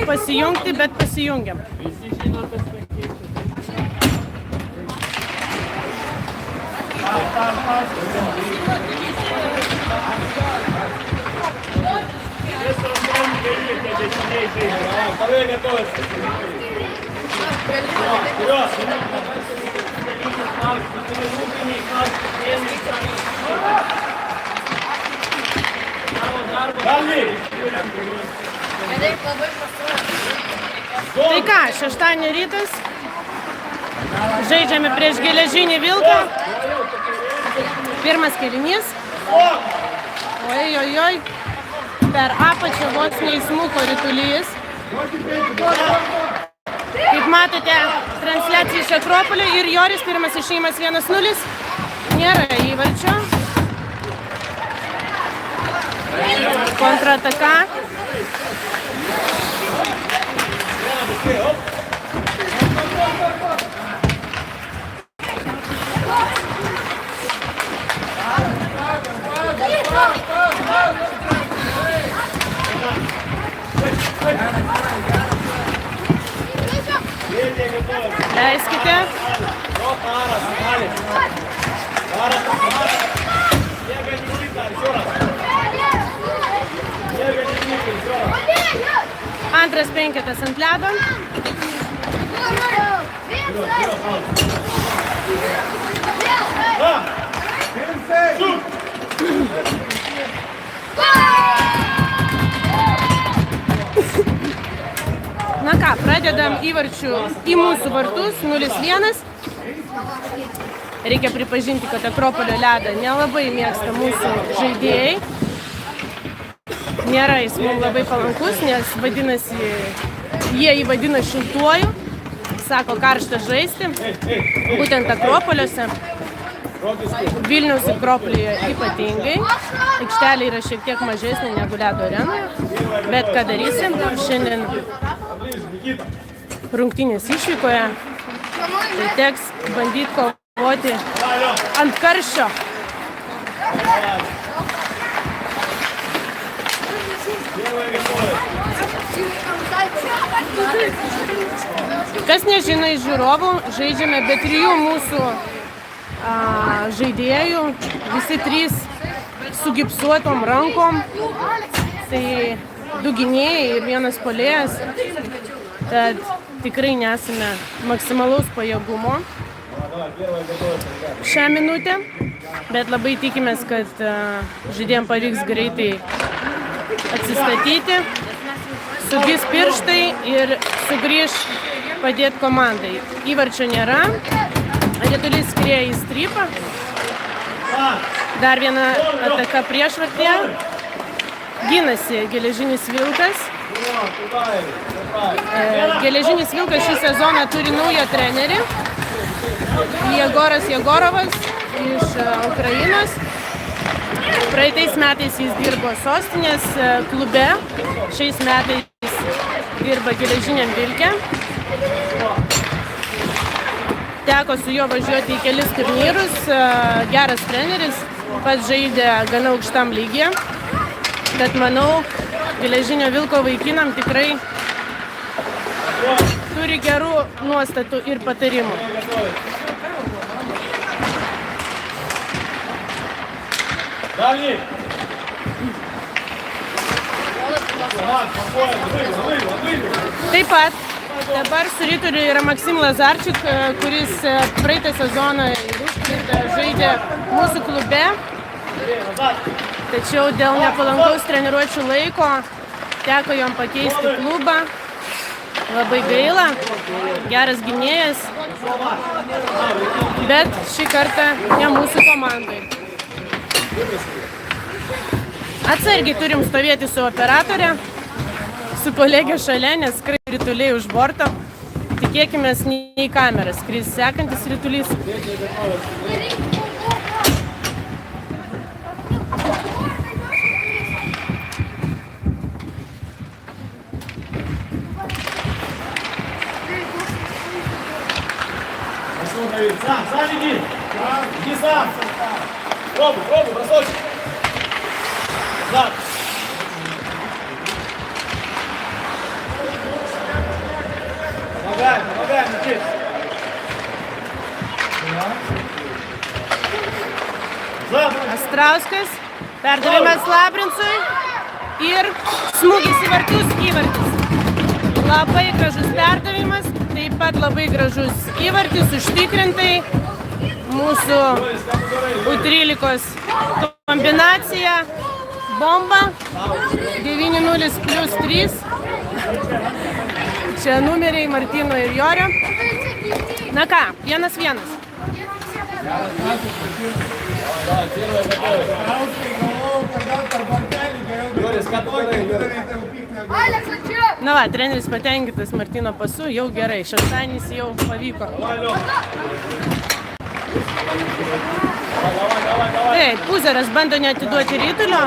pasijungti, bet pasijungiam. Tai ką, šeštadienio rytas, žaidžiame prieš Geležinį Vilką, pirmas kėlinys, oi, per apačią vos neįsmuko ritulys. Kaip matote, transliacija iš Akropolio ir Joris, pirmas išėjimas 1-0, nėra įvarčio. Kontrataka. Leiskite. Antras penketas ant ledo. Na ką, pradedam įvarčių į mūsų vartus 0-1. Reikia pripažinti, kad Akropolio ledą nelabai mėgsta mūsų žaidėjai. Nėra jis mums labai palankus, nes vadinasi, jie jį vadina šiltuoju. Sako, karšta žaisti. Būtent Akropoliuose. Vilniaus Akropolyje ypatingai. Aikštelė yra šiek tiek mažesnė negu ledo arenoje. Bet ką darysim, šiandien rungtynės išvykoje, tai teks bandyti kovoti ant karščio. Kas nežino iš žiūrovų, žaidžiame be 3 mūsų žaidėjų, visi 3 su gipsuotom rankom, tai 2 gynėjai ir 1 puolėjas, tad tikrai nesame maksimalaus pajėgumo šią minutę, bet labai tikimės, kad žaidėjams pavyks greitai atsistatyti, sugis pirštai ir sugrįž padėti komandai. Įvarčio nėra, ritulys skrieja į strypą, dar viena ataka priešvartyje, ginasi Geležinis Vilkas. Geležinis Vilkas šį sezoną turi naują trenerį, Jegoras Jegorovas iš Ukrainos. Praeitais metais jis dirbo Sostinės klube, šiais metais dirba Geležiniam Vilke. Teko su juo važiuoti į kelis turnyrus, geras treneris, pats žaidė gana aukštam lygyje. Tad manau, Geležinio Vilko vaikinam tikrai turi gerų nuostatų ir patarimų. Taip pat dabar su Rituliu yra Maksim Lazarčiuk, kuris praeitą sezoną žaidė mūsų klube. Tačiau dėl nepalankaus treniruočių laiko teko jom pakeisti klubą. Labai gaila, geras gynėjas, bet šį kartą ne mūsų komandai. Atsargiai turim stovėti su operatorė, su kolegė šalia, nes skris rituliai už borto. Tikėkimės, ne į kamerą skris sekantis ritulys. Сам иди! Иди сам! Пробуй, бросочек! Да! Никит. Зад. Astrauskas, perdavimas Labrincui ir smūgis į vartus, įvartis. Labai gražus perdavimas, taip pat labai gražus įvartis, užtikrintai. Mūsų U13 kombinacija, bomba, 9-0 plus 3. Čia numeriai Martyno ir Jorio. Na ką, 1-1. Na va, treneris patenkintas Martyno pasu, jau gerai, šeštadienis jau pavyko. Taip, Puzeras bando neatiduoti ritulio.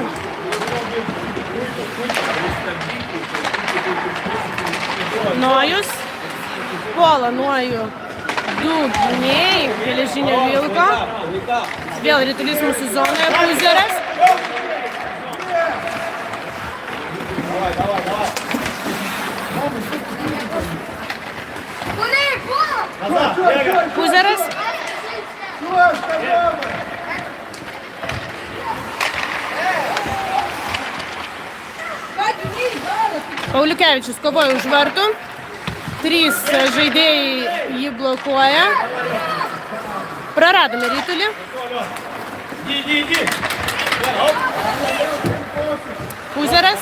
Nojus, puola Nojų du gynėjai, Geležinio Vilko. Vėl ritulys mūsų zonoje, Puzeras. Puzeras. Pauliukevičius kovoja už vartų. 3 žaidėjai jį blokuoja. Praradome ritulį. Puzeras.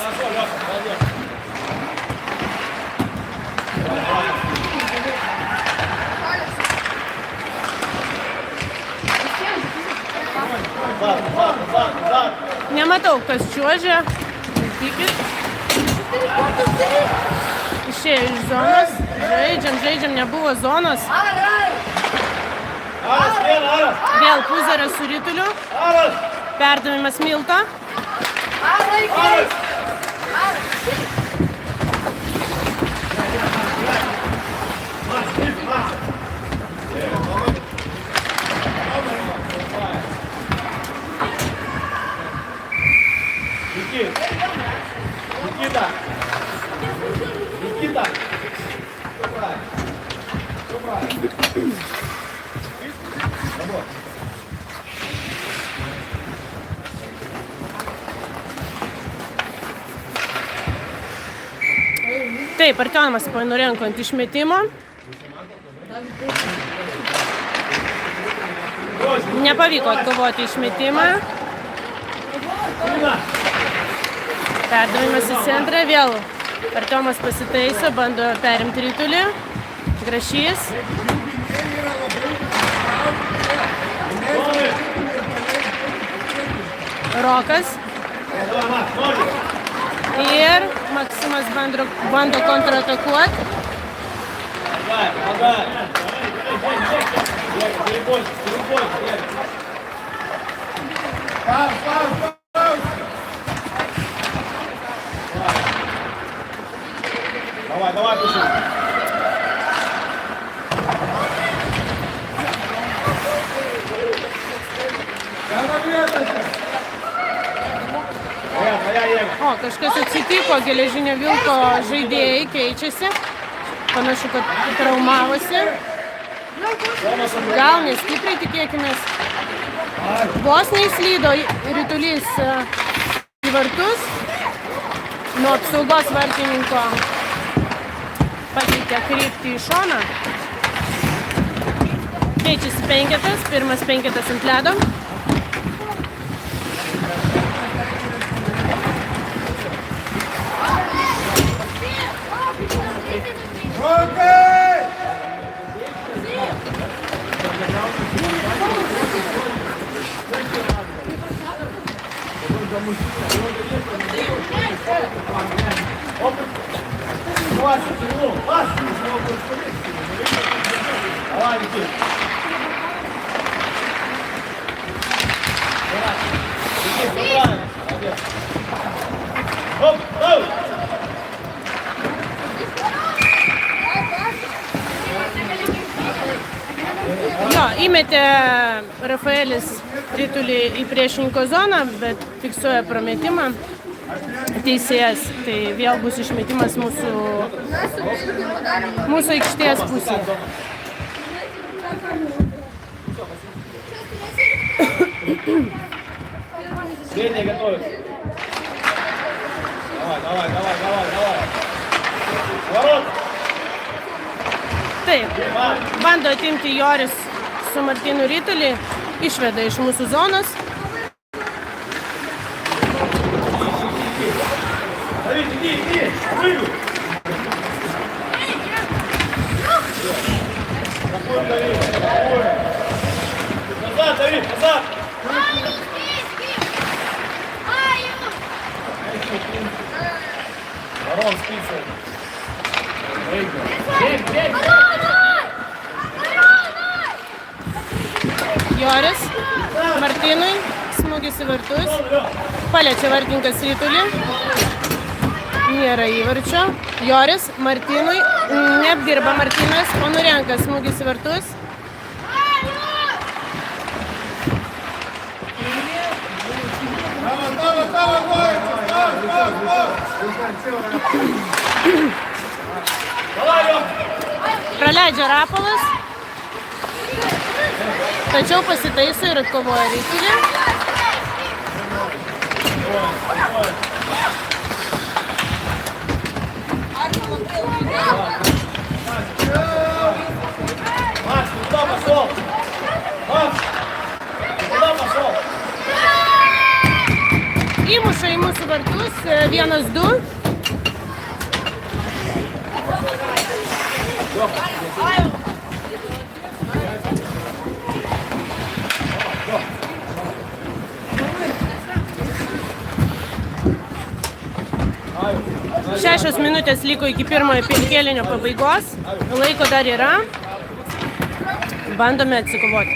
Nematau, kas čiuožia. Išėjo iš zonos. Žaidžiam, nebuvo zonos. Vėl Puzeras su rituliu. Perdavimas Milto. Никита! Никита! Taip, Artiomas panorėnko ant išmetimo. Nepavyko atkovoti išmetimą. Perdavimas į centrą, vėl Artiomas pasitaiso, bando perimti ritulį. Grašys. Rokas. Ir Maksimas bando kontratakuoti. Давай, пиши. O, kažkas atsitiko, Geležinio Vilko žaidėjai keičiasi. Panašu, kad traumavosi. Gal nestipriai tikėkimės. Vos neįslydo ritulys į vartus. Nuo apsaugos vartininko pakeitė kryptį į šoną. Keičiasi penketas, pirmas penketas ant ledo. Давай, Никит. Оп, оп. Jo, įmetė Rafaelis ritulį į priešininko zoną, bet fiksuoja prametimą. teisėjas. Tai vėl bus išmetimas mūsų aikštės pusėje. Средний готовится. Давай. Ворот. Taip, bando atimti Joris su Martynu Rytulį, išveda iš mūsų zonos. Давид, иди, прыгай. Спокойно, Давид, спокойно. Назад, Давид, назад. Ворон, спицы. Joris Martynui, smūgis į vartus, paliečia vartininkas Rytulį, nėra įvarčio. Joris Martynui, neapdirba Martynas, o nurenka smūgis į vartus. Praleidžia Rapolas, tačiau pasitaiso ir atkovoja Rytulį. Макс, куда пошел? Макс, куда пошел? Įmuša į mūsų vartus 1-2. Šešios minutės liko iki pirmojo kėlinio pabaigos. Laiko dar yra. Bandome atsikovoti.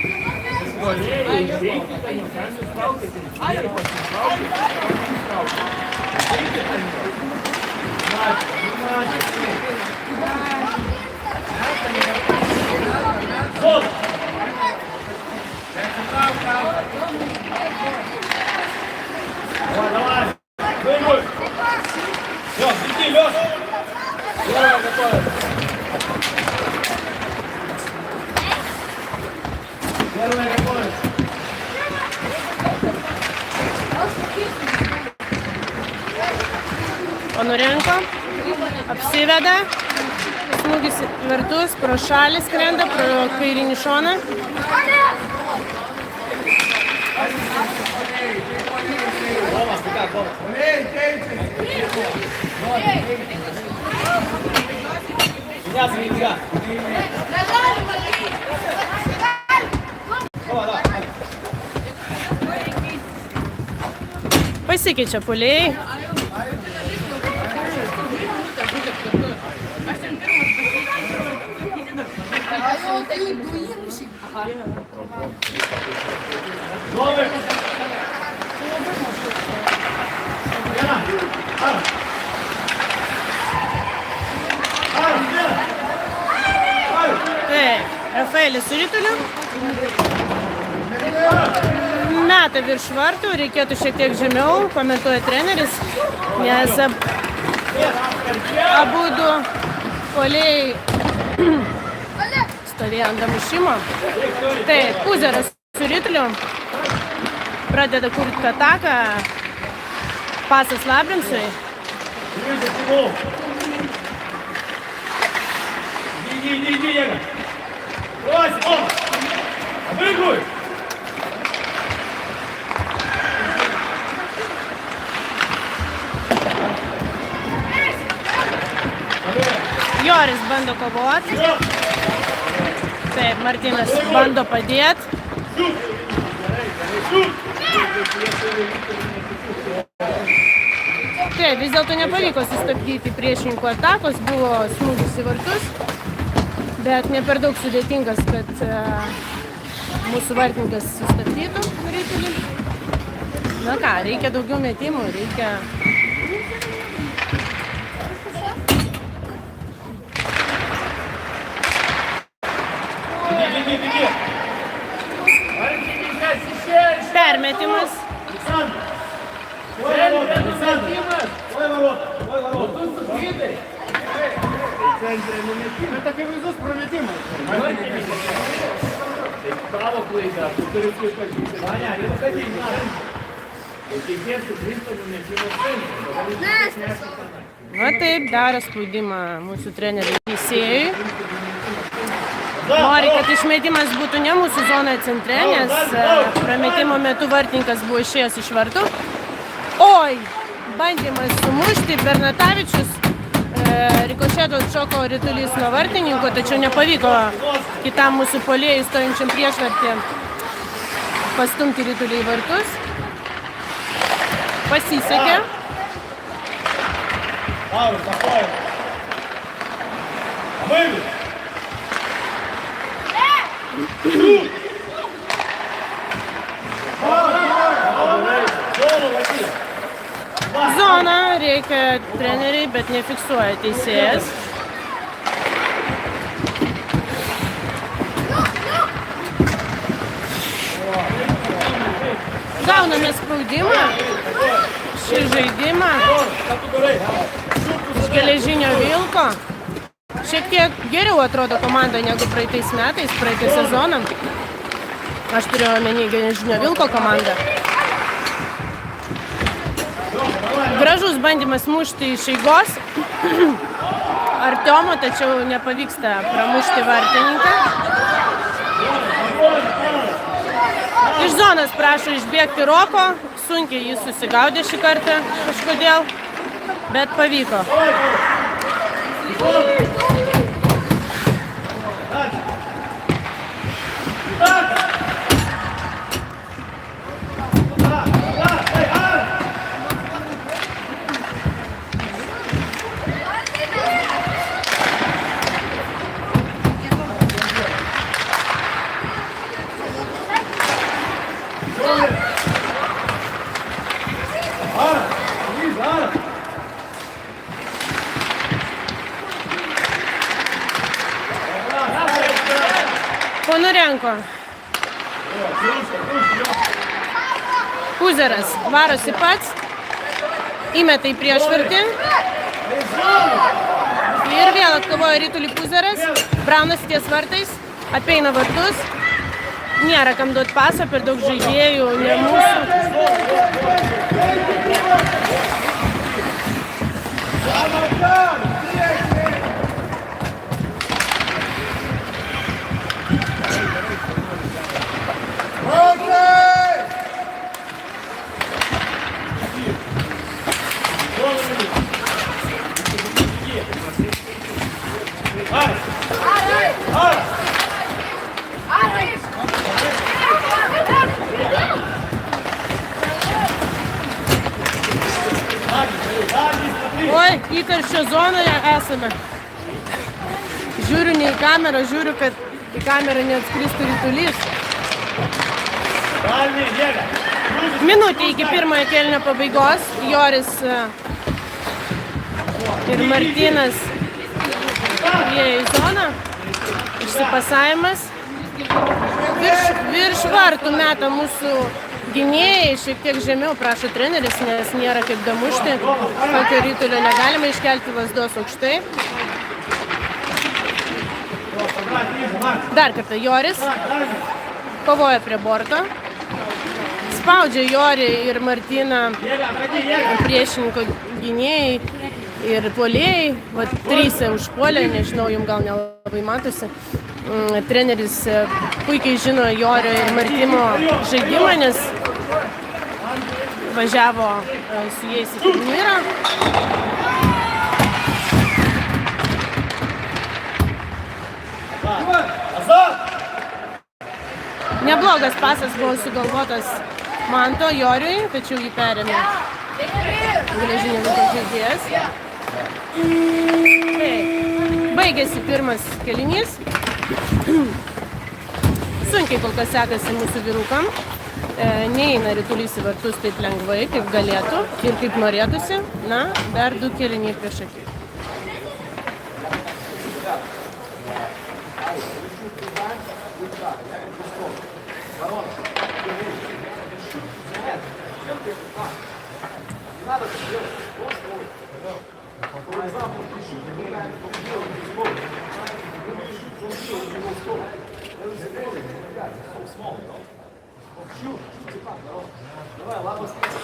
Давай. Прыгай. Лёш, иди, Лёш. Первый готовится. Onurenko apsiveda, smūgis į vartus, pro šalį skrenda, pro kairinį šoną. Pasikeičia puolėjai. Rafaelis su Rytuliu. Meta virš vartų, reikėtų šiek tiek žemiau, komentuoja treneris, nes abudu puolėjai stovėjo ant damušimo. Tai Puzeras su Rytuliu pradeda kurti ataką, pasas Labrinsui. Иди, Ега. Брось, он! Обыгруй! Joris bando kovoti. Taip, Martynas bando padėti. Taip, vis dėlto nepavyko sustabdyti priešininkų atakos, buvo smūgis į vartus, bet ne per daug sudėtingas, kad mūsų vartininkas sustabdytų Rytulį. Na ką, reikia daugiau metimų, reikia... Permetimas. Ой, ворота. Ми так і везуть прометимо. Право клика, Ваня, не выходи, не надо. Екипету Крістову не Va taip daro spaudimą mūsų treneriui teisėjui. Nori, kad išmetimas būtų ne mūsų zonoje centre, nes prametimo metu vartininkas buvo išėjęs iš vartų. Oi, bandymas sumušti, Bernatavičius rikošėto atšoko ritulys nuo vartininko, tačiau nepavyko kitam mūsų puolėjui stojančiam priešvartį pastumti ritulį į vartus. Pasisekė. Laura, спокойно. Вывез. Zona reikia treneriai, bet nefiksuoja teisėjas. Gauname spaudimą, šį žaidimą iš Geležinio Vilko. Šiek tiek geriau atrodo komanda negu praeitais metais, praeitą sezoną. Aš turėjau omeny Geležinio Vilko komandą. Gražus bandymas mušti iš eigos Artiomo, tačiau nepavyksta pramušti vartininką. Iš zonos prašo išbėgti Roko, sunkiai jis susigaudė šį kartą kažkodėl, bet pavyko. Ponurenko. Puzeras varosi pats, įmeta į priešvartį ir vėl atkovoja ritulį Puzeras, braunasi ties vartais, apeina vartus, nėra kam duoti pasą, per daug žaidėjų, ne mūsų. Oi, įkarščio zonoje esame. Žiūriu ne į kamerą, žiūriu, kad į kamerą neatskristų ritulys. Minutė iki pirmojo kėlinio pabaigos. Joris ir Martynas įėjo į zoną. Išsipasavimas. Virš vartų meta mūsų gynėjai, šiek tiek žemiau prašo treneris, nes nėra kaip damušti. Tokio ritulio negalima iškelti lazdos aukštai. Dar kartą Joris kovoja prie borto. Spaudžia Jorį ir Martyną priešininko gynėjai ir puolėjai. Vat tryse užpuolė, nežinau, jums gal nelabai matosi. Treneris puikiai žino Jorio ir Martyno žaidimą, nes važiavo su jais į turnyrą. Neblogas pasas buvo sugalvotas Manto Joriui, tačiau jį perėmė Geležinio Vilko žaidėjas. Baigėsi pirmas kėlinys. Sunkiai kol kas sekasi mūsų vyrukam. Neina ritulys į vartus taip lengvai, kaip galėtų ir kaip norėtųsi. Na, dar 2 kėliniai prieš akį. Давай, лапа спица.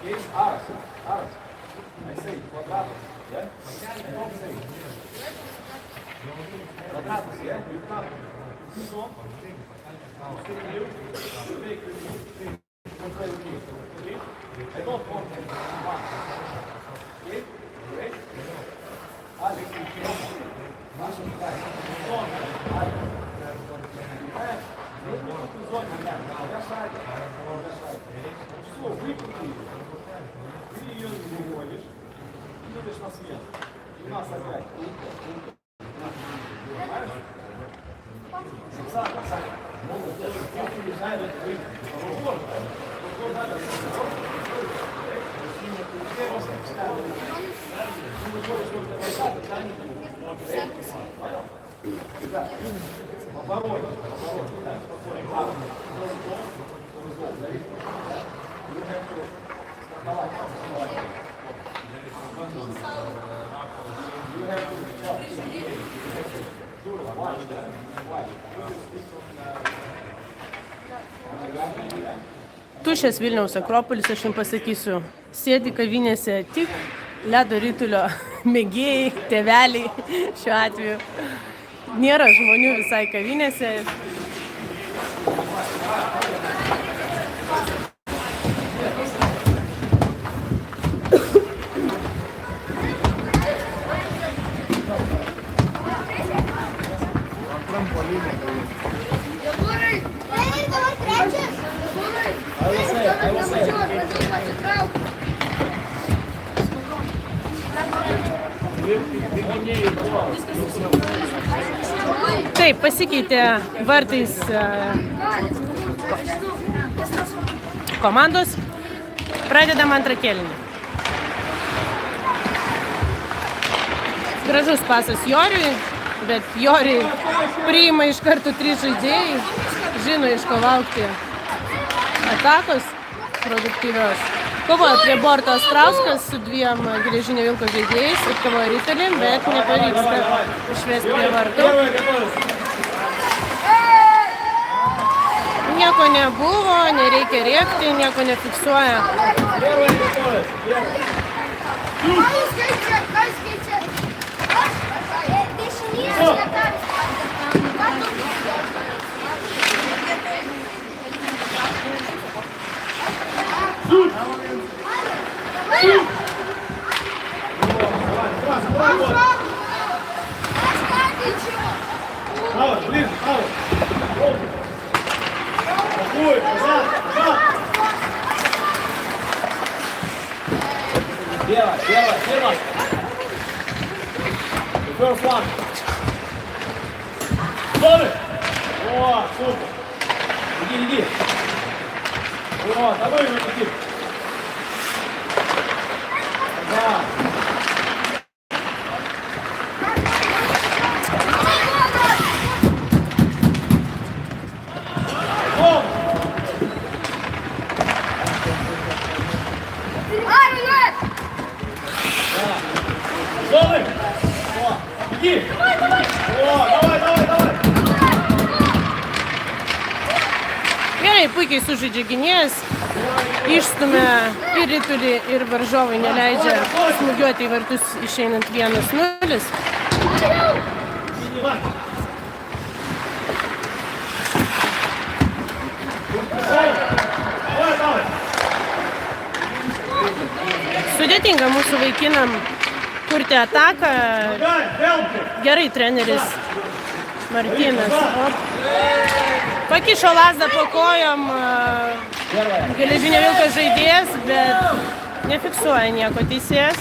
Есть арс. Aí isso aí, quadrado, né? Vamos aí. Quadrado, certo? E o cabo. Som. Entendeu? Vem aqui. Vamos fazer o quê? Aí dá um ponto. Ok? Ok? Olha aqui. Baixa o cara. Som. Olha. Já sai. Sou rico aqui. Не видишь на свет. У нас опять. Tuščias Vilniaus Akropolis, aš jums pasakysiu, sėdi kavinėse tik ledo ritulio mėgėjai, tėveliai šiuo atveju. Nėra žmonių visai kavinėse. Taip, pasikeitė vartais komandos. Pradedam antrą kėlinį. Gražus pasas Joriui, bet Joriui priima iš karto 3 žaidėjai, žino iš ko laukti atakos produktyvios. Kovoja prie borto Astrauskas su 2 Geležinio Vilko žaidėjais ir kovoja Ritulį, bet nepavyksta išvesti prie vartų. Nieko nebuvo, nereikia rėkti, nieko nefiksuoja. Делай. First one. Got it. О, супер. Иди. О, давай его иди. Да. Gerai, puikiai sužaidžia gynėjas, išstumia ir Ritulį, ir varžovai neleidžia smūgiuoti į vartus išeinant 1-0. Sudėtinga mūsų vaikinam kurti ataką. Gerai treneris Martynas. Pakišo lazdą po kojom Geležinio Vilko žaidėjas, bet nefiksuoja nieko teisėjas.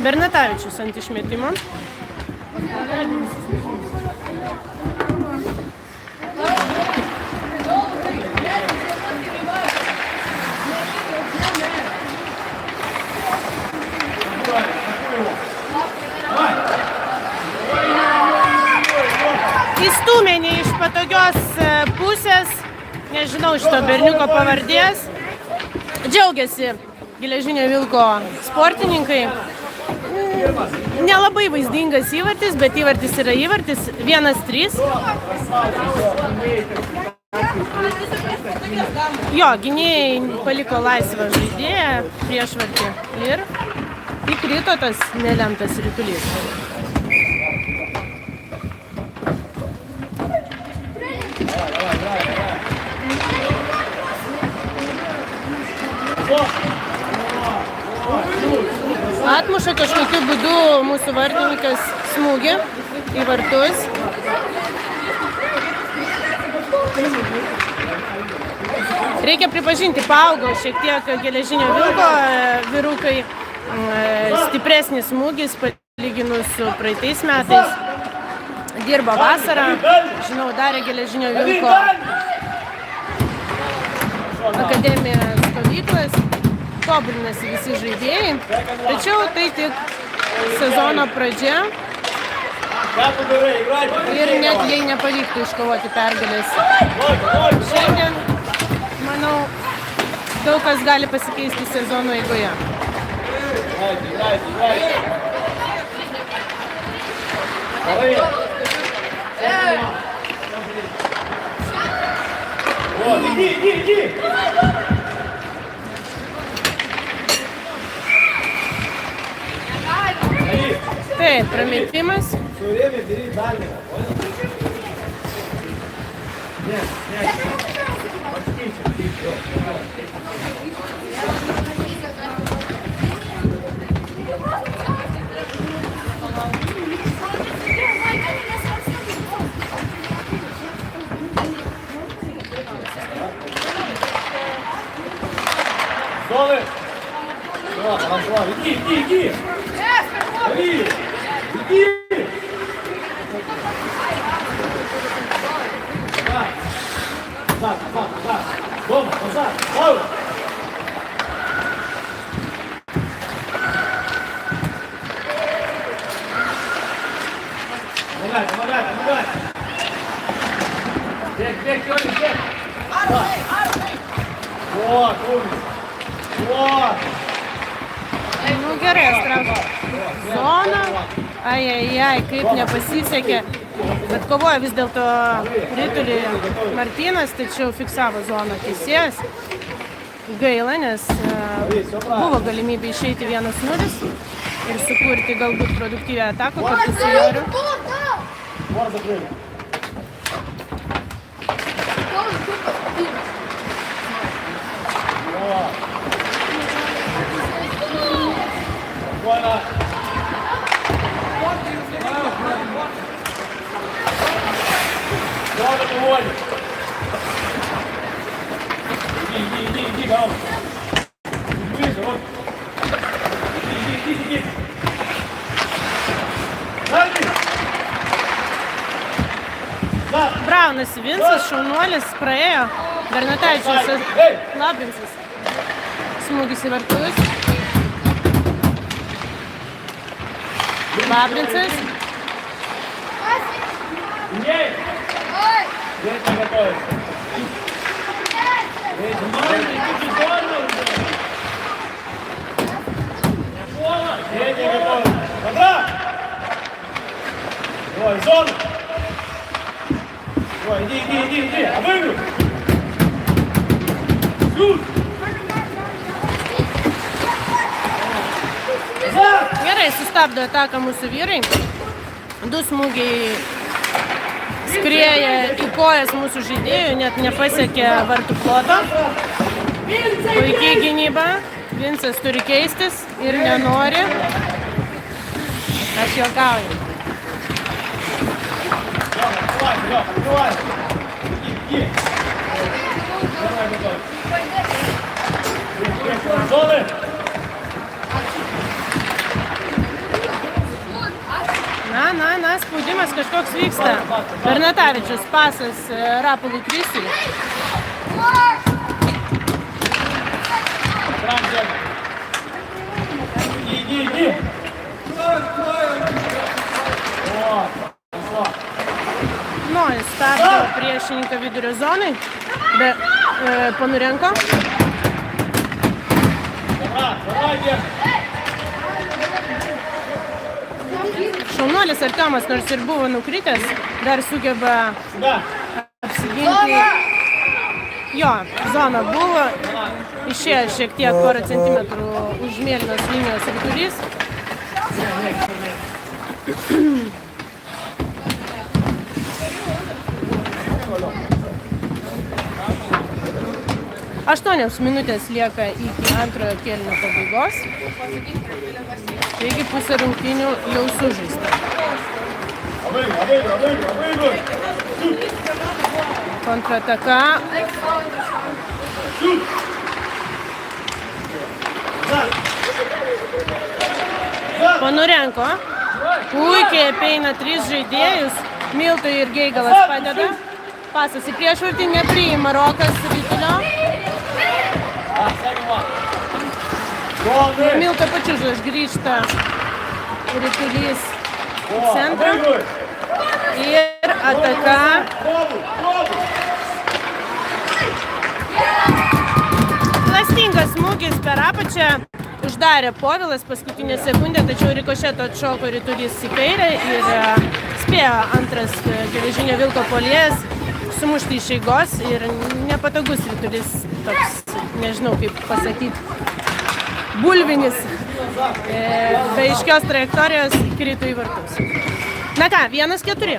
Bernatavičius ant išmetimo. Įstūmė ne iš patogios pusės, nežinau šito berniuko pavardės. Džiaugiasi Geležinio Vilko sportininkai. Nelabai vaizdingas įvartis, bet įvartis yra įvartis. 1-3. Jo, gynėjai paliko laisvą žaidėją priešvartį ir įkrito tas nelemtas ritulys. Atmuša kažkokiu būdu mūsų vartininkas smūgį į vartus. Reikia pripažinti, paaugo šiek tiek Geležinio Vilko vyrukai, stipresnis smūgis palyginus su praeitais metais. Dirbo vasarą, žinau, darė Geležinio Vilko akademiją stovyklas. Tobulinasi visi žaidėjai, tačiau tai tik sezono pradžia ir net jei nepavyktų iškovoti pergalės. Šiandien, manau, daug kas gali pasikeisti sezono eigoje. Taip, prametimas. Столи! Иди! Назад! Дома, назад! Павел! Помогай! Бег, Тёмик, бег! Вот, умница! Вот! Nu gerai, Astrauskas. Zona. Ai, kaip nepasisekė. Bet kovojo vis dėlto ritulį Martynas, tačiau fiksavo zoną teisėjas. Gaila, nes buvo galimybė išeiti 1-0 ir sukurti galbūt produktyvią ataką kartu su Joriu. Иди, Гаум. Ближе, вот. Иди. Braunas Vincas, šaunuolis, praėjo. Bernatavičius Labrinsas. Smūgis į vartus. Labrinsas. Дети готовятся. Дети готовятся. Контракт! Ой, зона! Ой, иди. А выиграй! Шут! Gerai, sustabdo ataką mūsų vyrai. 2 smūgiai skrieja į kojas mūsų žaidėjų, net nepasiekė vartų ploto. Puikiai gynyba. Vincas turi keistis ir nenori. Aš juokauju. Давай. Иди. Давай, готов. Зоны. spaudimas kažkoks vyksta. Bernatavičius pasas Rapolui Krisiui. Иди. Jis stabdo priešininką vidurio zonai, be Ponurenko. Šaunuolis Artiomas, nors ir buvo nukritęs, dar sugeba apsiginti. Jo, zona buvo, išėjo šiek tiek porą centimetrų už mėlynos linijos ritulys. Aštuonios minutės lieka iki antrojo kėlinio pabaigos. Taigi pusė rungtynių jau sužaista. Kontrataka. Ponurenko puikiai apeina 3 žaidėjus. Miltui ir Geigalas padeda. Pasas į priešvartį, nepriima Rokas ritulio. Milto Pačiužas grįžta ritulys į centrą. Ir ataka. Klastingas smūgis per apačią. Uždarė Povilas paskutinę sekundę, tačiau rikošeto atšoko ritulys į kairę ir spėjo antras geležinio vilko puolėjas sumušti iš eigos ir nepatogus ritulys, toks, nežinau kaip pasakyti, bulvinis, be aiškios trajektorijos krito į vartus. Na ką, 1-4.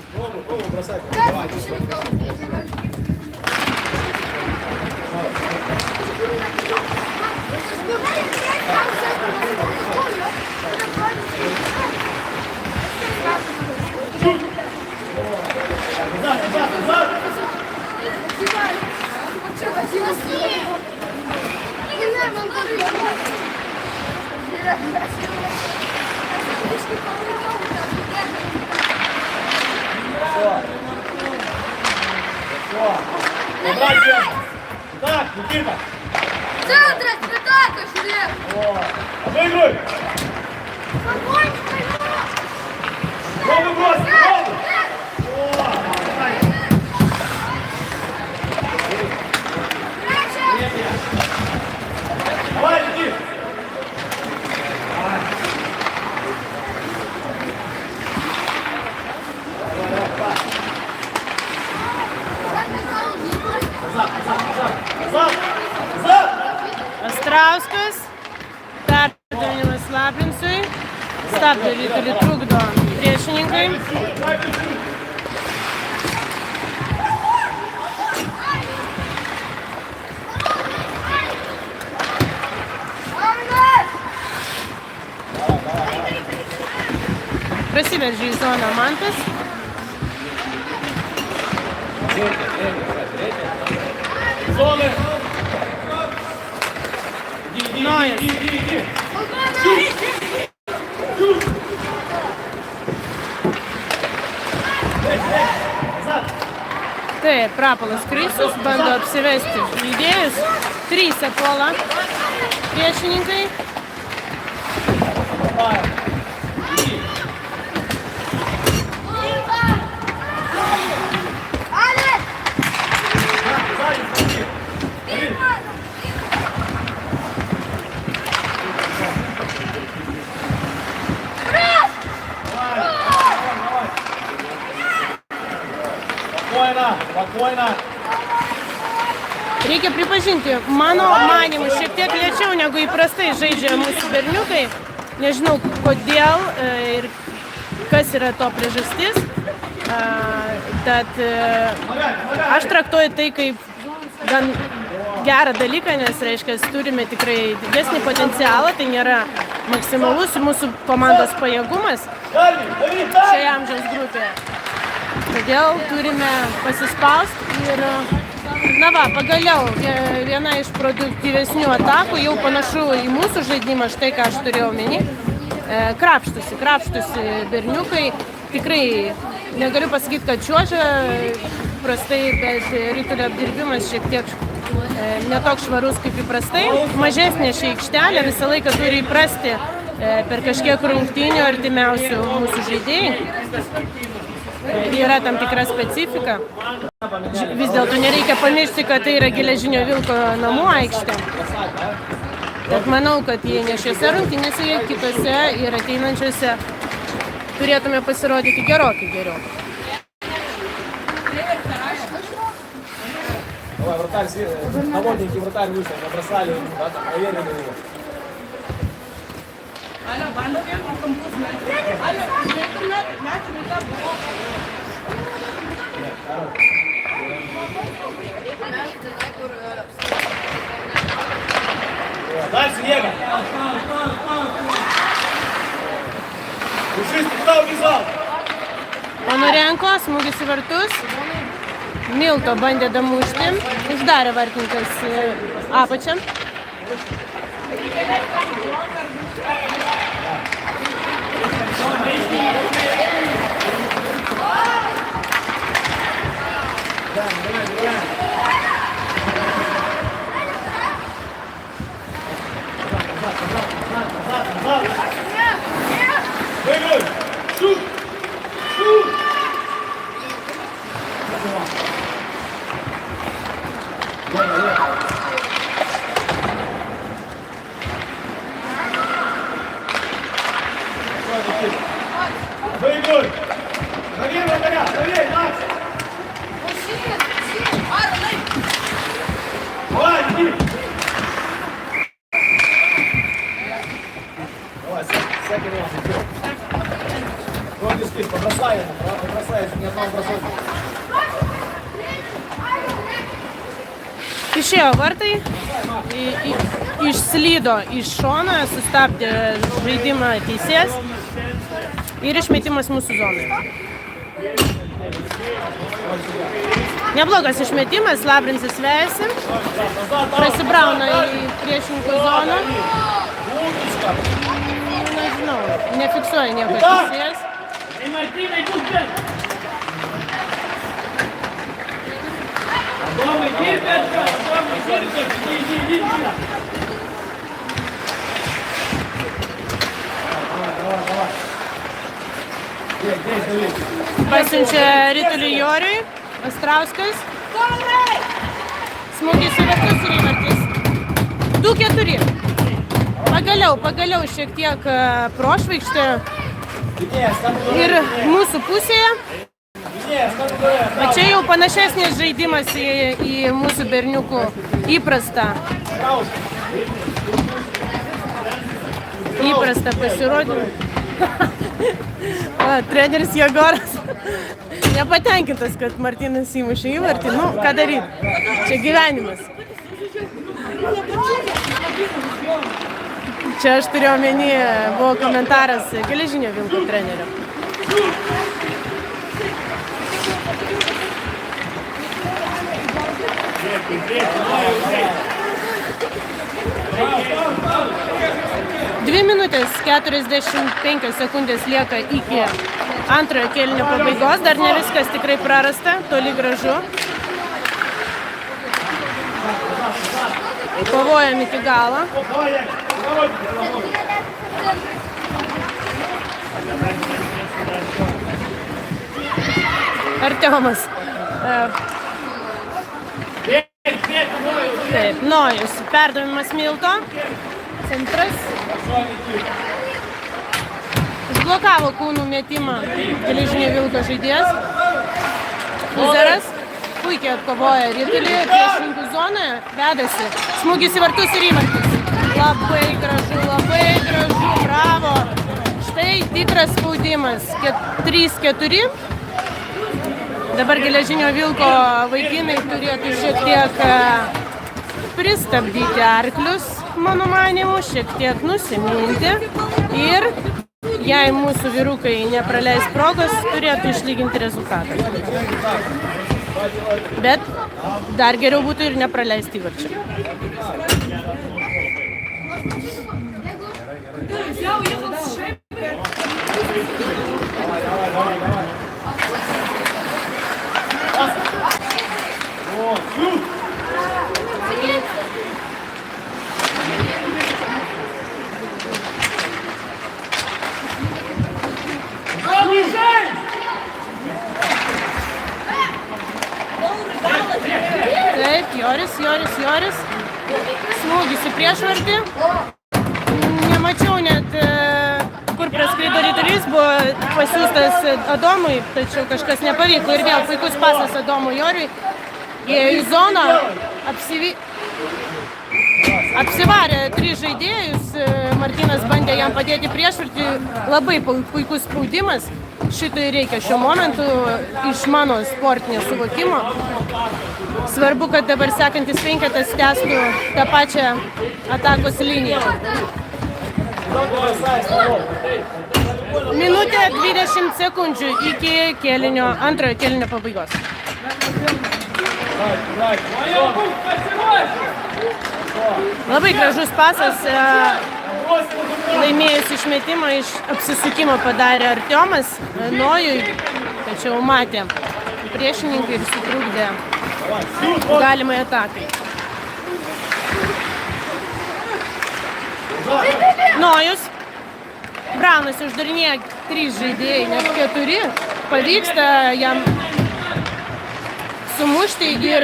Так, Никита! Центр, атака, Шурек! Обыгрывай! Голову брось! Голову! Давай, Никита! Astrauskas, perdavimas Lapinsui, stabdo ritulį, trukdo priešininkai. Prasiveržė į zoną Mantas. Зоны! Nojas. Taip, Rapolas Krisius bando apsivesti žaidėjus. 3 puola priešininkai. Спокойно! Reikia pripažinti, mano manimu, šiek tiek lėčiau negu įprastai žaidžia mūsų berniukai. Nežinau kodėl ir kas yra to priežastis. Tad aš traktuoju tai kaip gan gerą dalyką, nes reiškia, turime tikrai didesnį potencialą, tai nėra maksimalus mūsų komandos pajėgumas šioje amžiaus grupėje. Todėl turime pasispausti ir, na va, pagaliau viena iš produktyvesnių atakų, jau panašu į mūsų žaidimą, štai ką aš turėjau omeny. Krapštusi berniukai, tikrai negaliu pasakyti, kad čiuožia prastai, bet ritulio apdirbimas šiek tiek netoks švarus kaip įprastai. Mažesnė ši aikštelė visą laiką turi įprasti per kažkiek rungtynių artimiausių mūsų žaidėjai. Yra tam tikra specifika. Vis dėlto nereikia pamiršti, kad tai yra Geležinio Vilko namų aikštė. Tad manau, kad jei ne šiuose rungtynėse, kitose ir ateinančiuose turėtume pasirodyti gerokai geriau. Наводники вратарь вышел, набросали, да, там, проверили его. Дальше, Ега. Душистый, куда убежал? Ponorenko, smūgis į vartus. Milto bandė damušti. Uždarė vartininkas apačią. Выиграй! Шут! Шут! Выиграй! Проверь, вратаря! Проверь, Макс! Давай, иди! Давай, всякий раз. Вроде спит, побросай ему, побросай, ни одного бросок. Išėjo vartai, išslydo iš šono, sustabdė žaidimą teisėjas ir išmetimas mūsų zonai. Neblogas išmetimas, Labrincis vejasi, prasibrauna į priešininkų zoną. Nežinau, nefiksuoja nieko teisėjas. Pasiunčia Ritulį Joriui, Astrauskas. Smūgis į vartus ir įvartis. 2-4. Pagaliau šiek tiek prošvaikštė ir mūsų pusėje. O čia jau panašesnis žaidimas į mūsų berniukų įprastą pasirodymą. Treneris Jegoras nepatenkintas, kad Martynas įmušė įvartį. Nu, ką daryti? Čia gyvenimas. Čia aš turiu omeny, buvo komentaras Geležinio Vilko trenerio. Dvi minutės 45 sekundės lieka iki antrojo kėlinio pabaigos. Dar ne viskas tikrai prarasta, toli gražu. Kovojam iki galo. Artiomas. Taip, Nojus. Perdavimas Milto. Centras. Užblokavo kūnų metimą Geležinio Vilko žaidėjas. Uzeras puikiai atkovoja Ritulį priešininkų zonoje. Vedasi. Smūgis į vartus ir įvartis. Labai gražu, bravo. Štai tikras spaudimas. 3-4. Dabar Geležinio Vilko vaikinai turėtų šiek tiek pristabdyti arklius, mano manymu, šiek tiek nusiminti ir jei mūsų vyrukai nepraleis progos, turėtų išlyginti rezultatą. Bet dar geriau būtų ir nepraleisti įvarčio. Joris. Smūgis į priešvartį. Nemačiau net, kur praskrido rytulys, buvo pasiūstas Adomui, tačiau kažkas nepavyko. Ir vėl puikus pasas Adomui Joriui. Ėjo į zoną, apsivarė 3 žaidėjus. Martynas bandė jam padėti priešvartį. Labai puikus spaudimas. Šitai reikia šiuo momentu iš mano sportinio suvokimo. Svarbu, kad dabar sekantis penketas tęstų tą pačią atakos liniją. Minutė 20 sekundžių iki antrojo kėlinio pabaigos. Labai gražus pasas. Laimėjus išmetimą iš apsisukimo padarė Artiomas Nojui, tačiau matė priešininkai ir sutrukdė galimai atakai. Nojus. Braunas uždarinėja 3 žaidėjai, net 4. Pavyksta jam sumušti ir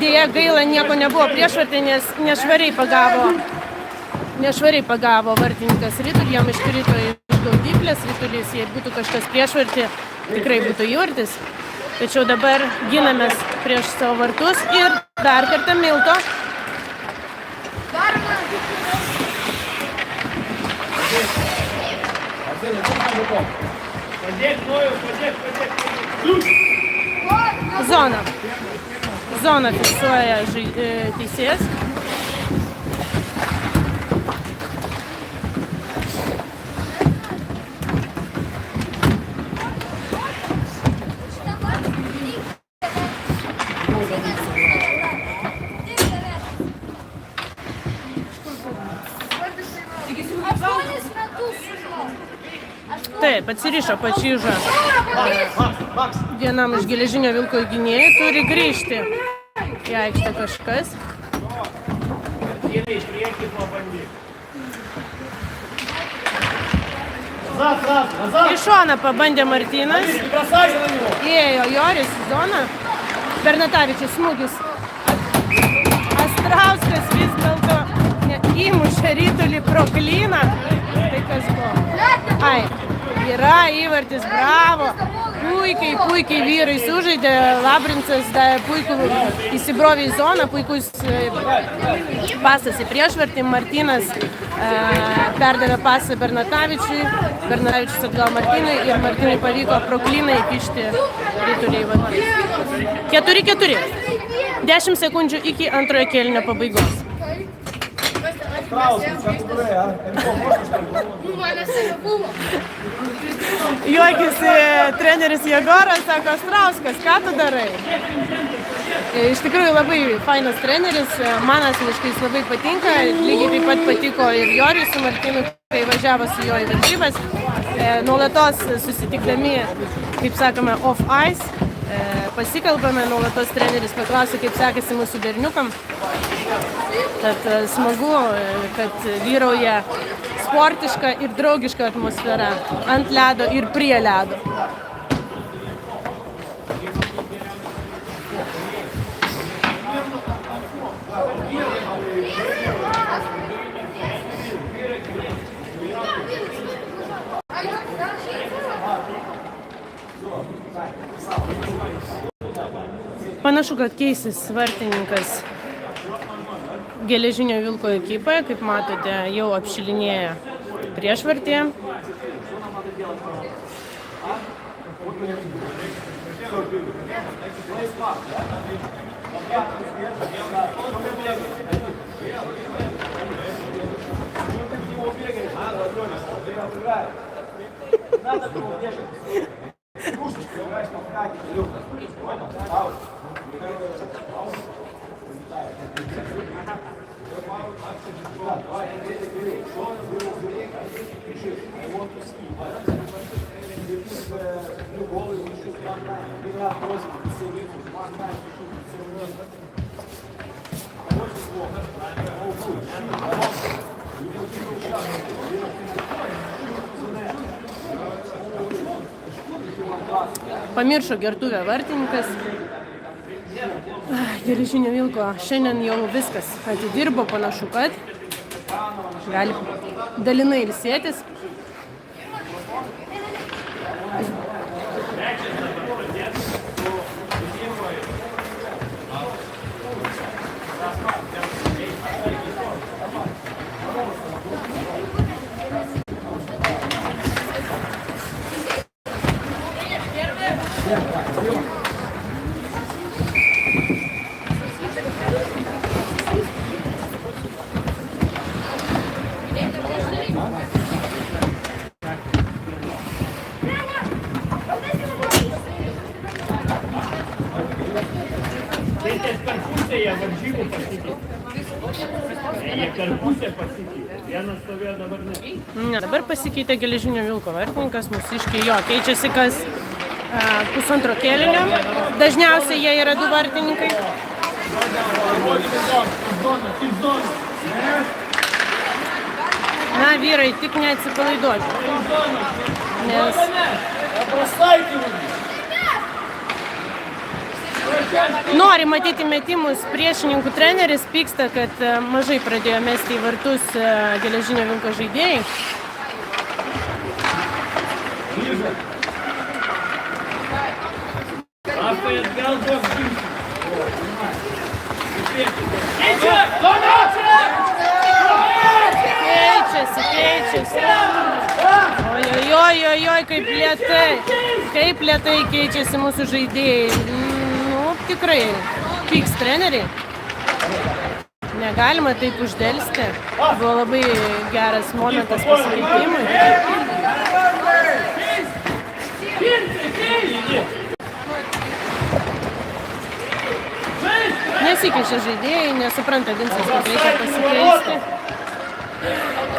dėja gaila nieko nebuvo priešvartį, nes nešvariai pagavo vartininkas ritulį, jam iškrito iš gaudyklės ritulys, jei būtų kažkas priešvartį, tikrai būtų įvartis. Tačiau dabar ginamės prieš savo vartus ir dar kartą Milto. Zona fiksuoja teisėjas. Taip, atsirišo Pačyža. Vienam iš geležinio vilko gynėjų turi grįžti į aikštę kažkas. Į šoną pabandė Martynas. Įėjo Joris į zoną. Bernatavičius smūgis. Astrauskas vis dėlto įmušė rytulį pro klyną. Tai kas buvo? Yra įvartis, bravo. Puikiai vyrai sužaidė. Labrincas puikų įsibrovė į zoną, puikus pasas į priešvartį. Martynas perdavė pasą Bernatavičiui. Bernatavičius atgal Martynui ir Martynui pavyko pro klyną įkišti rytulį į vartus. 4-4. 10 sekundžių iki antrojo kėlinio pabaigos. Juokisi treneris Jegoras, sako, Strauskas, ką tu darai? Iš tikrųjų labai fainas treneris, man asmeniškai jis labai patinka, lygiai taip pat patiko ir Joriui su Martynu, kai važiavo su juo į varžybas. Nuolatos susitikdami, kaip sakome, off ice, pasikalbame, nuolatos treneris paklausė, kaip sekasi mūsų berniukam. Tad smagu, kad vyrauja sportiška ir draugiška atmosfera ant ledo ir prie ledo. Panašu, kad keisis vartininkas geležinio vilko ekipoje, kaip matote, jau apšilinėja priešvartyje. Pamiršo gertuvę vartininkas. Geležinio Vilko šiandien jau viskas atidirbo, panašu, kad gali dalinai ilsėtis. Per pusę jie varžybų pasikeitė. Jie per pusę pasikeitė. Vienas stovėjo, dabar ne. Ne, dabar pasikeitė Geležinio Vilko vartininkas, mūsiškiai jo keičiasi kas pusantro kėlinio. Dažniausiai jie yra du vartininkai. Na, vyrai, tik neatsipalaiduoti. Nes nori matyti metimus priešininkų treneris, pyksta, kad mažai pradėjo mesti į vartus Geležinio Vilko žaidėjai. Keičiasi. Ojojojojoj, kaip lėtai keičiasi mūsų žaidėjai. Tikrai pyks treneriai. Negalima taip uždelsti. Buvo labai geras momentas pasikeitimui. Nesikeičia žaidėjai, nesupranta Vincas, kad reikia pasikeisti.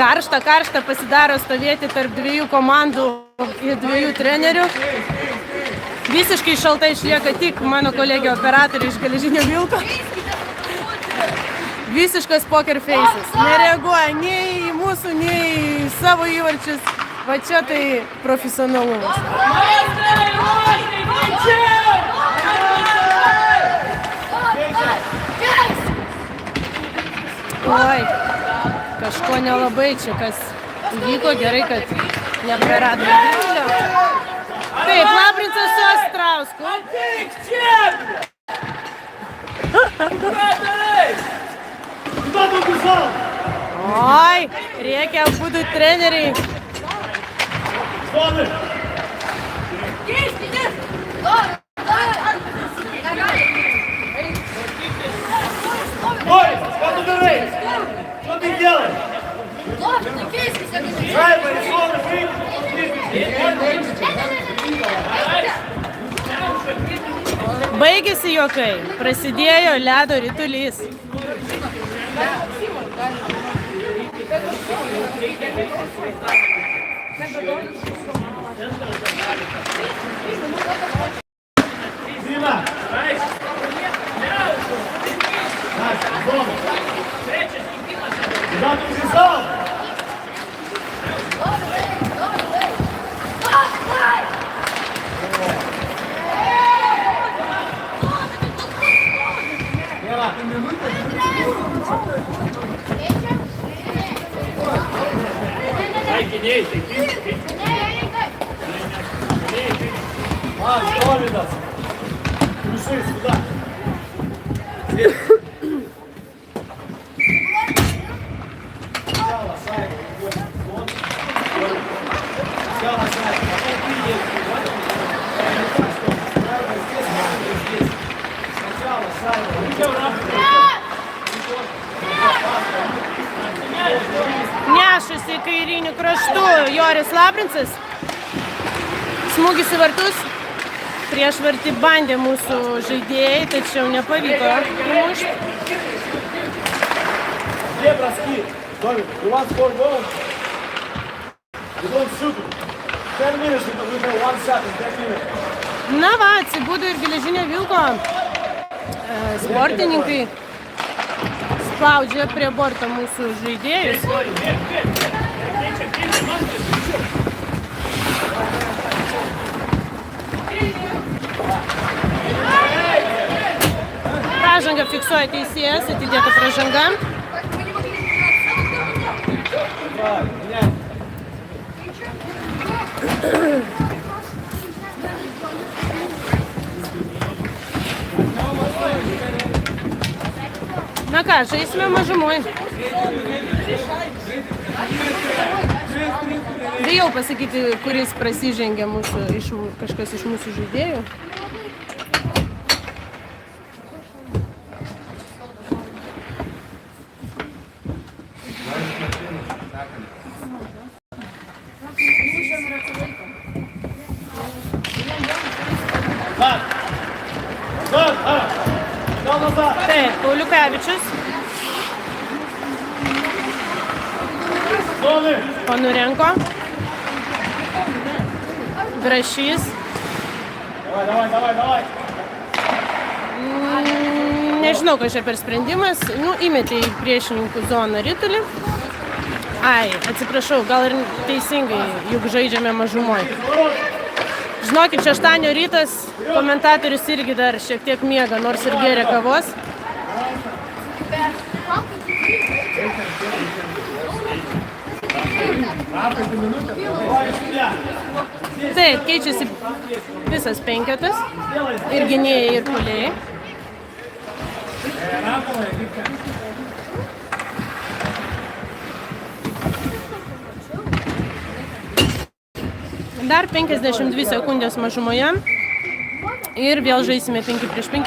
Karšta pasidaro stovėti tarp dviejų komandų ir dviejų trenerių. Visiškai šaltai išlieka tik mano kolegė operatoriai iš Geležinio Vilko. Visiškas poker faces. Nereaguoja nei į mūsų, nei į savo įvarčius. Va čia tai profesionalumas. Oi, kažko nelabai čia kas įvyko. Gerai, kad neprarado didelio. Taip, Labrincas su Astrausku. Ateik čia! Ką darai? Duodu guzau! Oi, reikia abudu treneriai. Stovi! Ой, ką tu darai? Ką tai делаешь? Шайба, решёно, Baigėsi juokai, prasidėjo ledo ritulys. Zima! Куда ты убежал? Гиней, ты кисть. Довидов. Пришли сюда. Сначала Сайка выходит в зону. Сначала Сайка, потом ты едешь. Сначала Сайка. Nešasi kairiniu kraštu Joris Labrincas. Smūgis į vartus. Prieš vartį bandė mūsų žaidėjai, tačiau nepavyko įmušti. Две броски. Давид, you want to score goal? You don't shoot it. 10 minutes, we have one shot in 10 minutes. Na va, atsibudo ir Geležinio Vilko sportininkai. Spaudžia prie borto mūsų žaidėjus. Pražanga fiksuoja teisėjas, atidėta pražanga. Na ką, žaisime mažumoj. Bijau pasakyti, kuris prasižengė kažkas iš mūsų žaidėjų. Taip, Pauliukevičius. Ponurenko. Grašys. Nežinau, kas čia per sprendimas. Įmetė į priešininkų zoną ritulį. Atsiprašau, gal ir teisingai, juk žaidžiame mažumoj. Žinokit, šeštadienio rytas komentatorius irgi dar šiek tiek miega, nors ir gėrė kavos. Taip, keičiasi visas penketas, ir gynėjai, ir puolėjai. Dar 52 sekundės mažumoje ir vėl žaisime 5 prieš 5.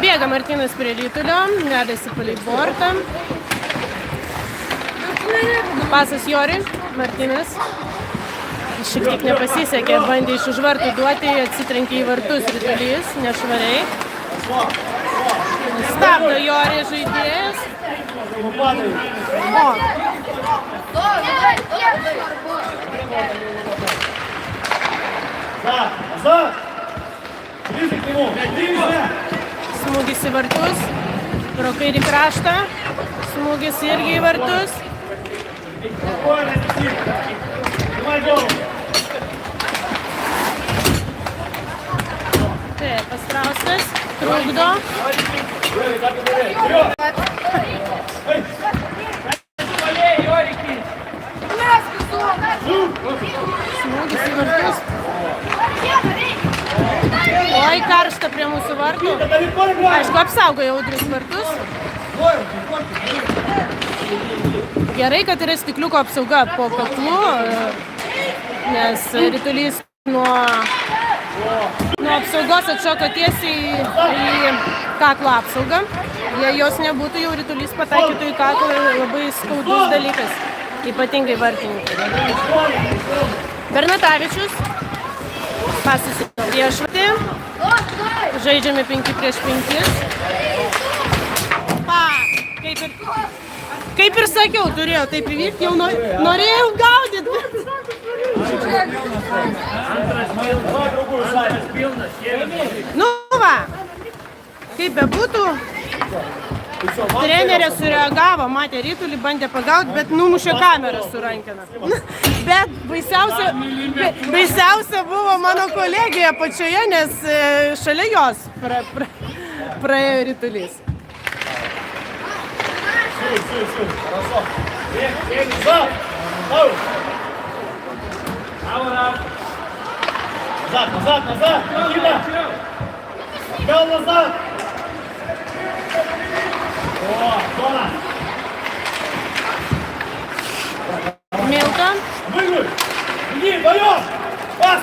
Bėga Martynas prie rytulio, vedasi palei bortą. Pasas Joriui, Martynas. Šiek tiek nepasisekė, bandė iš už vartų duoti, atsitrenkė į vartus ritulys, nešvariai. Stabdo Jorį žaidėjas. Smūgis į vartus, pro kairį kraštą, smūgis irgi į vartus. Taip, Pastrauskas trukdo. Smūgis į vartus. Oi, karšta prie mūsų vartų. Aišku, apsaugojo Audrius vartus. Gerai, kad yra stikliuko apsauga po kaklu, nes ritulys nuo apsaugos atšoko tiesiai į kaklo apsaugą. Jei jos nebūtų, jau ritulys pataikytų į kaklą, labai skaudus dalykas, ypatingai vartininkui. Bernatavičius, pasas priešvartį, žaidžiame 5 prieš 5. Kaip ir sakiau, turėjo taip įvykti, jau norėjau gaudyti. Nu va, kaip bebūtų, trenerė sureagavo, matė rytulį, bandė pagauti, bet numušė kamerą su rankena. Bet baisiausia buvo mano kolegija pačioje, nes šalia jos praėjo rytulys. Хорошо. Бег, назад. Назад. Никита. Бел назад. Зона. Milton. Выиграй. Иди, вдвоем. Пас.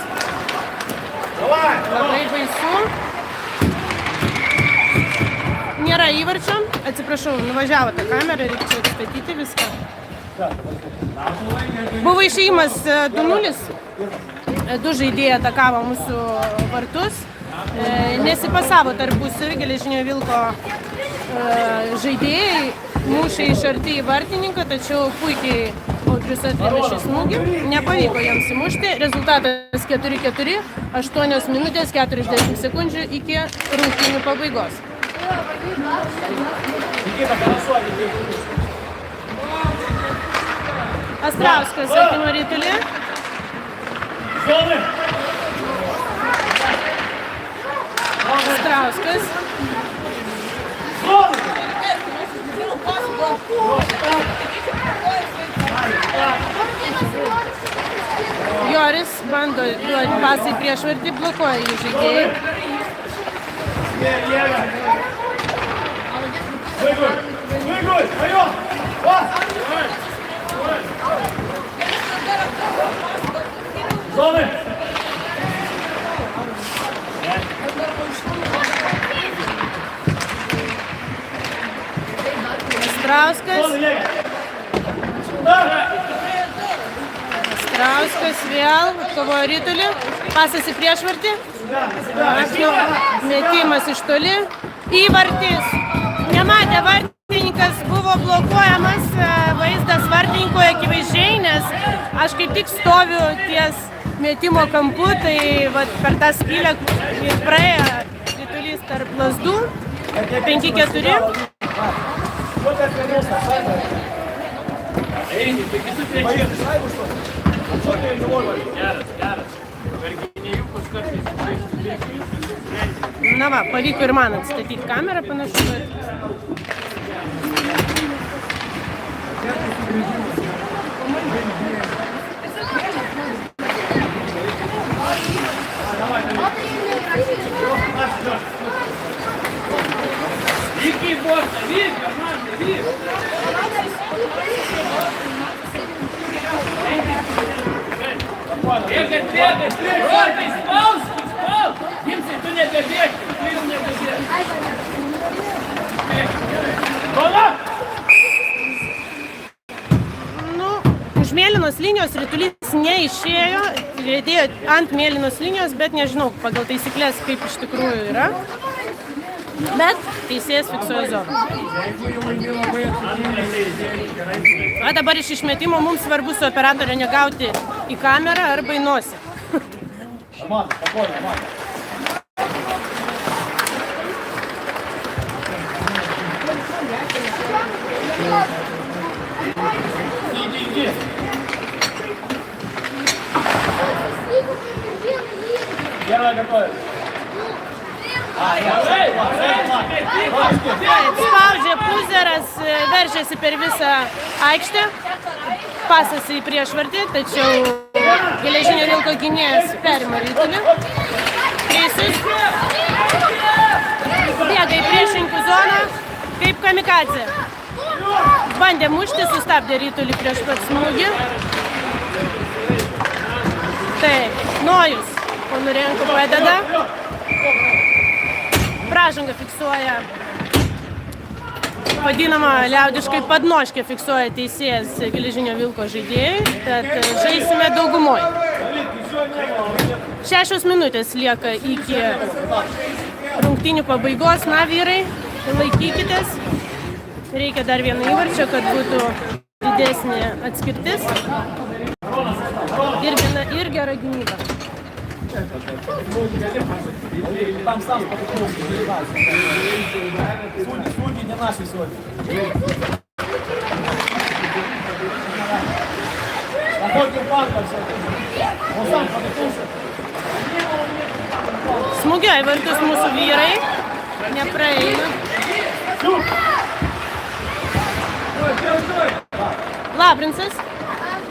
Давай. Labai baisu. Nėra įvarčio. Atsiprašau, nuvažiavo tą kamerą, reikia atstatyti viską. Buvo išėjimas 2-0. Du žaidėjai atakavo mūsų vartus. Nesipasavo tarpusavy, Geležinio Vilko žaidėjai mušė iš arti į vartininką, tačiau puikiai Audrius atrėmė šį smūgį. Nepavyko jiems įmušti. Rezultatas 4-4, 8 minutės 40 sekundžių iki rungtynių pabaigos. Никита, хорошо, Никита. Astrauskas atima ritulį. Зоны. Astrauskas. Зоны. Joris bando duoti pasą į priešvartį, blokuoja jų žaidėjai. Лево. Выгуль. Выгуль. Вперед. Пас. Зоны. Astrauskas. Зоны, Лево. Удар. Astrauskas vėl atkovojo ritulį. Pasas į priešvartį. Metimas iš toli. Įvartis. Nematė vartininkas, buvo blokuojamas vaizdas vartininkų akivaizdžiai, nes aš kaip tik stoviu ties metimo kampu, tai vat, per tą skylę ir praėjo ritulys tarp lazdų. 5-4. Na va, pavyko ir man atstatyti kamerą panašu, bet... Вики, Борта, Вик, команда, Вик. Бегать, бегать, Борта, спал. Гимси, ты не добег, ты не добег. Гола! Nu, už mėlynos linijos ritulys neišėjo, lėdėjo ant mėlynos linijos, bet nežinau pagal taisyklės, kaip iš tikrųjų yra. Bet teisėjas fiksuoja zoną. O dabar iš išmetimo mums svarbu su operatorė negauti į kamerą arba į nosį. Аман, спокойно, Аман. Иди. Первая готовит. Spaudžia Puzeras, veržėsi per visą aikštę, pasas į priešvartį, tačiau Geležinio Vilko gynėjas perima ritulį. Teisūs bėga į priešininkų zoną kaip kamikadzė. Bandė mušti, sustabdė ritulį prieš pat smūgį. Taip, Nojus Ponurenko padeda. Pražanga fiksuoja, vadinama liaudiškai padnoškė fiksuoja teisėjas Geležinio Vilko žaidėjai, tad žaisime daugumoje. 6 minutės lieka iki rungtynių pabaigos. Na, vyrai, laikykitės. Reikia dar vieno įvarčio, kad būtų didesnė atskirtis. Ir gera gynyba. Там сам спокойно заливается. Судьи не наши сегодня. Находим банка все. Он сам подготовился. Smūgio į vartus mūsų vyrai. Nepraeina. Labrinsas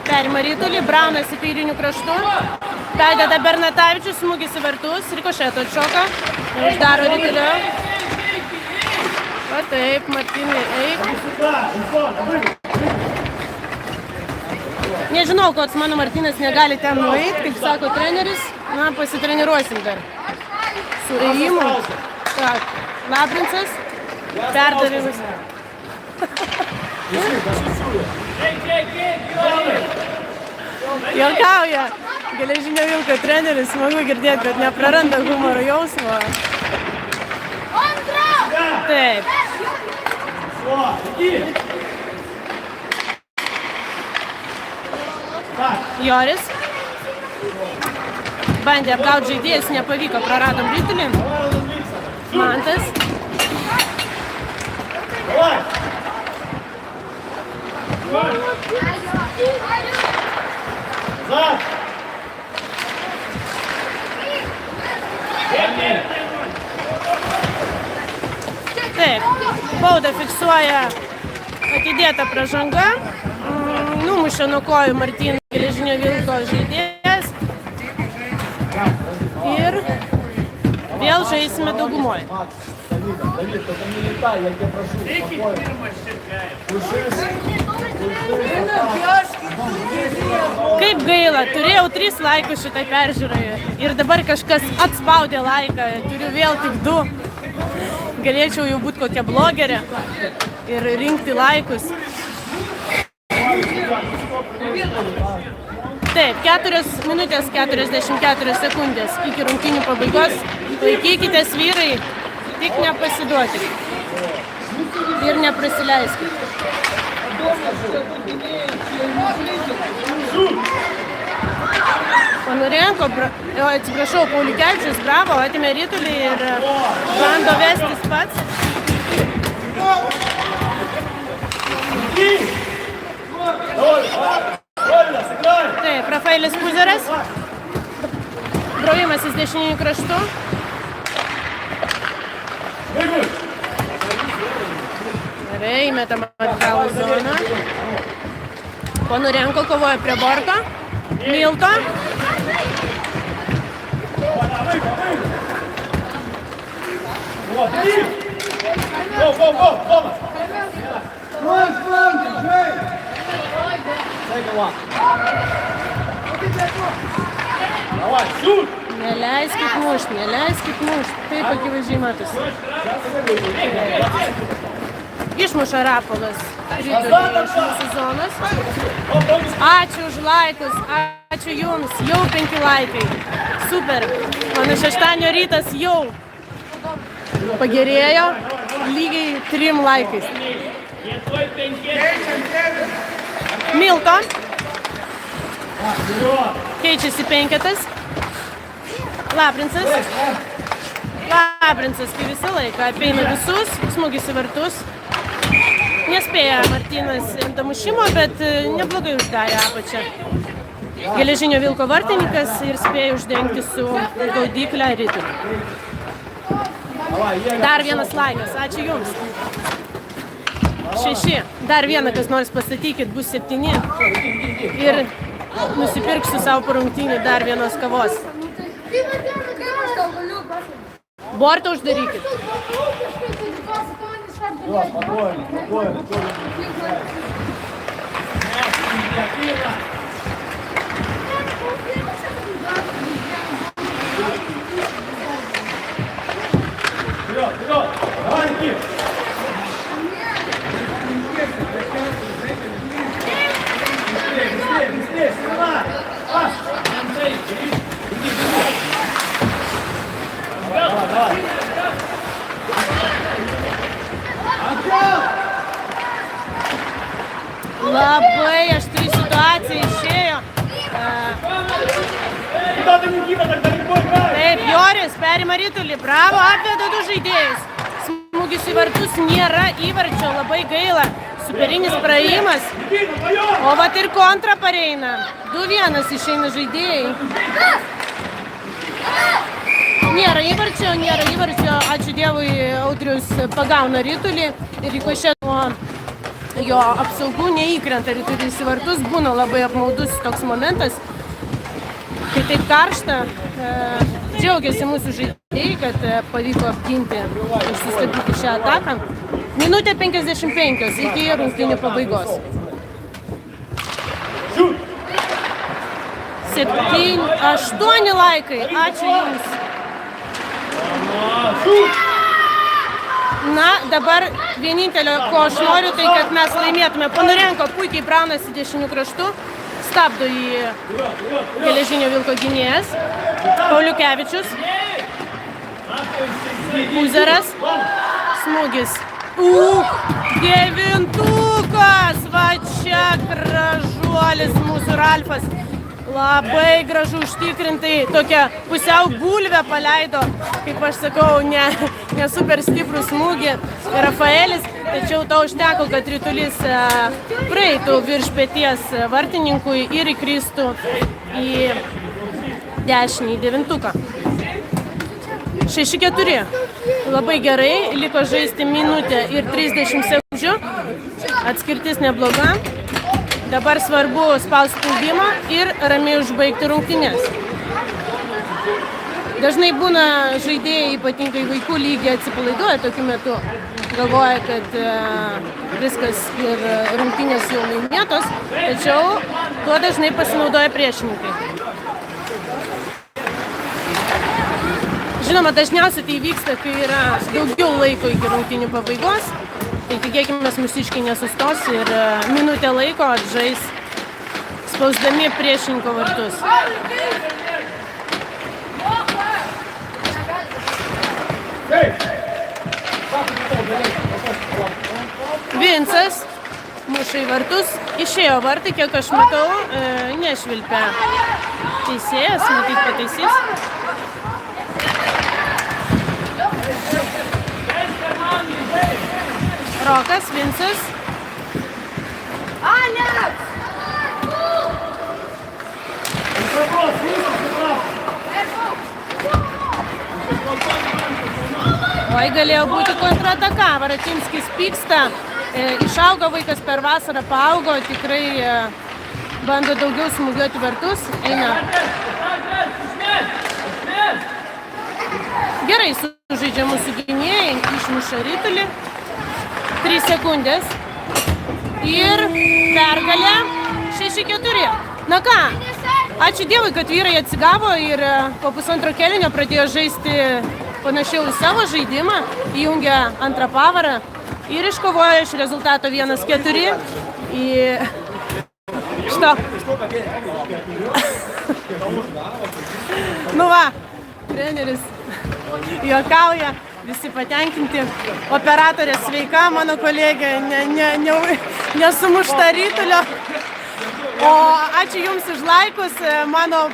perima ritulį, Braunas į kairinių kraštų. Perduoda Bernatavičius, smūgis į vartus, rikošeto atšoka, uždaro ritulio. O taip, Martynai, eik. Nežinau, koks mano Martynas negali ten nueiti, kaip sako treneris. Na, pasitreniruosim dar. Su ėjimu. Tak, Labrinsas, perdavimas. Juokauja Geležinio Vilko treneris, smagu girdėti, kad nepraranda humoro jausmo. Taip. Joris bandė apgauti žaidėjas, nepavyko, praradom ritulį. Mantas. Давай! Назад! Taip, baudą fiksuoja atidėta pražanga. Numušė nuo kojų Martyną Geležinio Vilko žaidėjas. Ir vėl žaisime daugumoje. Давид, только не летай, я тебя прошу, спокойно. Kaip gaila, turėjau 3 laikus šitai peržiūrai ir dabar kažkas atspaudė laiką, turiu vėl tik 2. Galėčiau jau būti kokia blogerė ir rinkti laikus. Taip, 4 minutės 44 sekundės iki rungtynių pabaigos. Laikykitės vyrai, tik nepasiduokit ir neprasileiskit. Panurenko, atsiprašau, Pauliukevičius, bravo, atėmė ritulį ir bando vestis pats. Taip, Rafaelis Puzeras. Brovimasis dešiniųjų kraštų. Gerai, įmetama atgal į zoną. Panurenko kovoja prie borto. Milto. Neleiskit mušt. Taip akivaizdžiai matosi. Išmuša Rapolas ritulį iš mūsų zonos. Ačiū už laikus, ačiū jums, jau 5 laikai. Super, mano šeštadienio rytas jau pagerėjo lygiai 3 laikais. Milto. Keičiasi 5. Laprincas, kai visą laiką apeina visus, smūgis į vartus. Nespėja Martynas ant mušimo, bet neblogai uždarė apačią. Geležinio Vilko vartininkas ir spėjo uždengti su gaudyklę ritulį. Dar vienas laikas, ačiū jums. 6. Dar vieną, kas nors pastatykit, bus 7. Ir nusipirksiu savo po rungtynių dar vienos kavos. Bortą uždarykit. Labai aštri situacija išėjo. Taip, Joris perima ritulį. Bravo, atveda 2 žaidėjus. Smūgis į vartus, nėra įvarčio, labai gaila. Superinis praėjimas. O vat ir kontra pareina. 2-1 išeina žaidėjai. Nėra įvarčio. Ačiū Dievui, Audrius pagauna ritulį ir rikošė nuo jo apsaugų neįkrenta ritulys į vartus. Būna labai apmaudus toks momentas, kai taip karšta. Džiaugiasi mūsų žaidėjai, kad pavyko apginti ir sustabdyti šią ataką. Minutė 55 iki rungtynių pabaigos. 7-8 laikai. Ačiū jums. Na, dabar vienintelio, ko aš noriu, tai kad mes laimėtume. Panurenko puikiai braunasi dešinių kraštų. Stabdo į Geležinio Vilko gynėjas. Pauliukevičius. Puzeras. Smūgis. 9-ukas! Va čia gražuolis mūsų Ralfas. Labai gražu užtikrintai. Tokią pusiau bulvę paleido, kaip aš sakau, ne super stiprų smūgį. Rafaelis. tačiau to užteko, kad ritulys praeitų virš peties vartininkui ir įkristų į dešinį devintuką. 6-4. Labai gerai, liko žaisti minutę ir 30 sekundžių. Atskirtis nebloga. Dabar svarbu spausti spaudimą ir ramiai užbaigti rungtynes. Dažnai būna žaidėjai, ypatingai vaikų lygiai, atsipalaiduoja tokiu metu. Galvoja, kad viskas ir rungtynės jau laimėtos, tačiau tuo dažnai pasinaudoja priešininkai. Žinoma, dažniausiai tai vyksta, kai yra daugiau laiko iki rungtynių pabaigos. Tai tikėkime, mūsiškiai nesustos ir minutę laiko atžais spausdami priešininko vartus. Vincas muša į vartus, išėjo vartai, kiek aš matau, nešvilpia teisėjas, matyt pataisys. Rokas, Vincas. Oi, galėjo būti kontrataka. Varatinskis pyksta. Išaugo vaikas per vasarą, paaugo, tikrai bando daugiau smūgiuoti vartus. Eina. Gerai sužaidžia mūsų gynėjai, išmuša ritulį. 3 sekundės. Ir pergalė 6-4. Na ką, ačiū Dievui, kad vyrai atsigavo ir po pusantro kėlinio pradėjo žaisti panašiau į savo žaidimą, įjungė antrą pavarą ir iškovojo iš rezultato 1-4. Što? Nu va, treneris juokauja. Visi patenkinti. Operatorė sveika, mano kolegė nesumušta rytulio. O ačiū Jums už laikus. Mano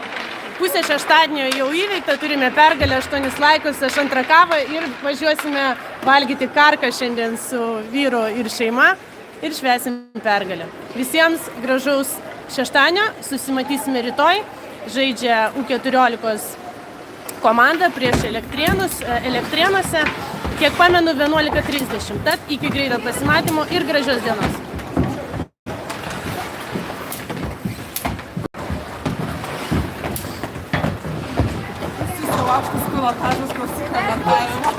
pusė šeštadienio jau įveikta. Turime pergalę 8 laikus, aš antrą kavą ir važiuosime valgyti karką šiandien su vyru ir šeima ir švęsim pergalę. Visiems gražaus šeštadienio. Susimatysime rytoj. Žaidžia U14 komanda prieš Elektrėnuose, kiek pamenu, 11:30. Tad iki greito pasimatymo ir gražios dienos. Aukštas pilotažas klausyk komentavimo.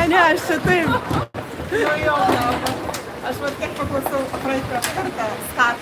Ne, aš čia taip. Aš va tiek paklausau praeitą kartą statą.